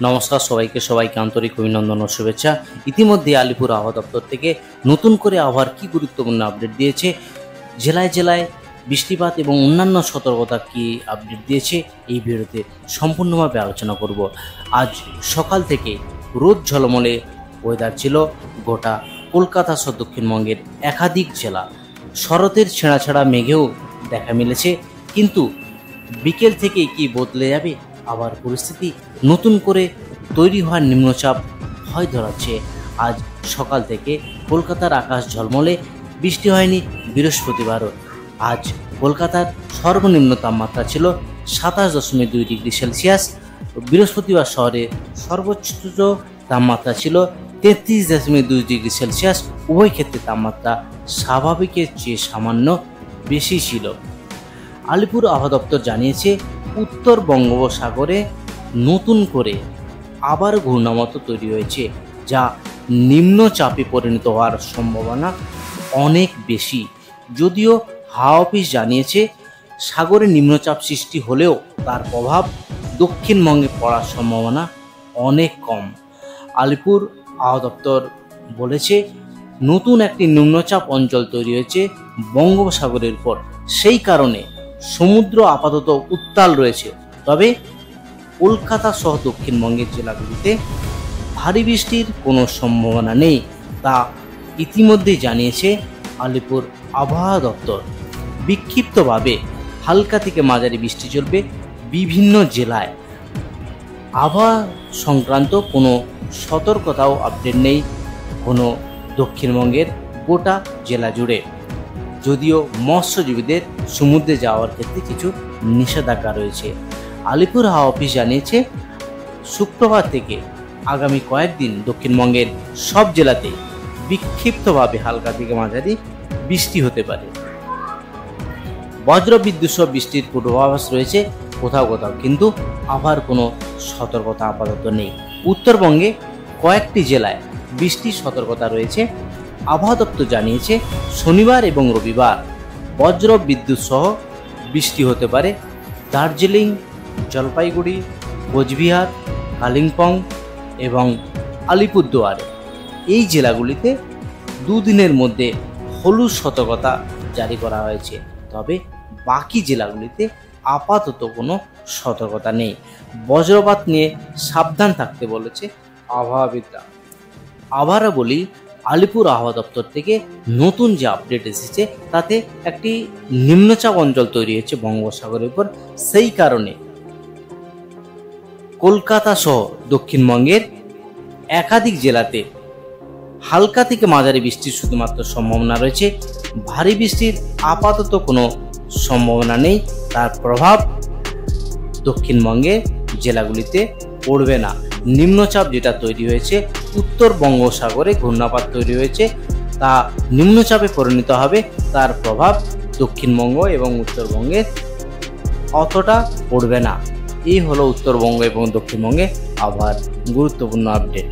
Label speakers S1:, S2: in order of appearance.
S1: নমস্কার সবাইকে আন্তরিক অভিনন্দন ও শুভেচ্ছা। ইতিমধ্যে আলিপুর আবহাওয়া দপ্তর থেকে নতুন করে আবহাওয়ার কি গুরুত্বপূর্ণ আপডেট দিয়েছে, জেলায় জেলায় বৃষ্টিপাত এবং অন্যান্য সতর্কতা কি আপডেট দিয়েছে, এই ভিডিওতে সম্পূর্ণভাবে আলোচনা করব। আজ সকাল থেকে রোদ ঝলমলে ওয়েদার ছিল গোটা কলকাতা সহ দক্ষিণবঙ্গের একাধিক জেলা। শরতের ছেঁড়া মেঘেও দেখা মিলেছে, কিন্তু বিকেল থেকে কি বদলে যাবে আবার পরিস্থিতি? নতুন করে তৈরি হওয়ার নিম্নচাপ ভয় ধরাচ্ছে। আজ সকাল থেকে কলকাতার আকাশ ঝলমলে, বৃষ্টি হয়নি বৃহস্পতিবারও। আজ কলকাতার সর্বনিম্ন তাপমাত্রা ছিল 27.2 ডিগ্রি সেলসিয়াস। বৃহস্পতিবার শহরে সর্বোচ্চ তাপমাত্রা ছিল 33.2 ডিগ্রি সেলসিয়াস। উভয় ক্ষেত্রে তাপমাত্রা স্বাভাবিকের চেয়ে সামান্য বেশি ছিল। আলিপুর আবহাওয়া দপ্তর জানিয়েছে, উত্তর বঙ্গোপসাগরে নতুন করে আবার ঘূর্ণামতো তৈরি হয়েছে, যা নিম্নচাপে পরিণত হওয়ার সম্ভাবনা অনেক বেশি। যদিও হাওয়া অফিস জানিয়েছে, সাগরে নিম্নচাপ সৃষ্টি হলেও তার প্রভাব দক্ষিণবঙ্গে পড়ার সম্ভাবনা অনেক কম। আলিপুর আবহাওয়া দপ্তর বলেছে, নতুন একটি নিম্নচাপ অঞ্চল তৈরি হয়েছে বঙ্গোপসাগরের উপর। সেই কারণে সমুদ্র আপাতত উত্তাল রয়েছে। তবে কলকাতা সহ দক্ষিণবঙ্গের জেলাগুলিতে ভারী বৃষ্টির কোনো সম্ভাবনা নেই, তা ইতিমধ্যেই জানিয়েছে আলিপুর আবহাওয়া দপ্তর। বিক্ষিপ্তভাবে হালকা থেকে মাঝারি বৃষ্টি চলবে বিভিন্ন জেলায়। আবহাওয়া সংক্রান্ত কোনো সতর্কতাও আপডেট নেই কোনো দক্ষিণবঙ্গের গোটা জেলা জুড়ে। যদিও মৎস্যজীবীদের সমুদ্রে যাওয়ার ক্ষেত্রে কিছু নিষেধাজ্ঞা রয়েছে। আলিপুর হাওয়া অফিস জানিয়েছে, শুক্রবার থেকে আগামী কয়েকদিন দক্ষিণবঙ্গের সব জেলাতে বিক্ষিপ্তভাবে হালকা থেকে মাঝারি বৃষ্টি হতে পারে। বজ্রবিদ্যুৎ সহ বৃষ্টির পূর্বাভাস রয়েছে কোথাও কোথাও, কিন্তু আবার কোনো সতর্কতা আপাতত নেই। উত্তরবঙ্গে কয়েকটি জেলায় বৃষ্টির সতর্কতা রয়েছে। আবহাওয়া দপ্তর জানিয়েছে, শনিবার এবং রবিবার বজ্র বিদ্যুৎ সহ বৃষ্টি হতে পারে দার্জিলিং, জলপাইগুড়ি, কোচবিহার, কালিম্পং এবং আলিপুরদুয়ারে। এই জেলাগুলিতে দুদিনের মধ্যে হলুদ সতর্কতা জারি করা হয়েছে। তবে বাকি জেলাগুলিতে আপাতত কোনো সতর্কতা নেই। বজ্রপাত নিয়ে সাবধান থাকতে বলেছে আবহাওয়াবিদরা। আবারও বলি, আলিপুর আবহাওয়া দপ্তর থেকে নতুন যে আপডেট এসেছে, তাতে একটি নিম্নচাপ অঞ্চল তৈরি হয়েছে বঙ্গোপসাগরের উপর। সেই কারণে কলকাতা সহ দক্ষিণবঙ্গের একাধিক জেলাতে হালকা থেকে মাঝারি বৃষ্টির শুধুমাত্র সম্ভাবনা রয়েছে। ভারী বৃষ্টির আপাতত কোনো সম্ভাবনা নেই। তার প্রভাব দক্ষিণবঙ্গের জেলাগুলিতে পড়বে না। নিম্নচাপ যেটা তৈরি হয়েছে উত্তর বঙ্গোপসাগরে, ঘূর্ণাপাত তৈরি হয়েছে, তা নিম্নচাপে পরিণত হবে। তার প্রভাব দক্ষিণবঙ্গ এবং উত্তরবঙ্গে অতটা পড়বে না। এই হলো উত্তরবঙ্গ এবং দক্ষিণবঙ্গে আবহাওয়ার গুরুত্বপূর্ণ আপডেট।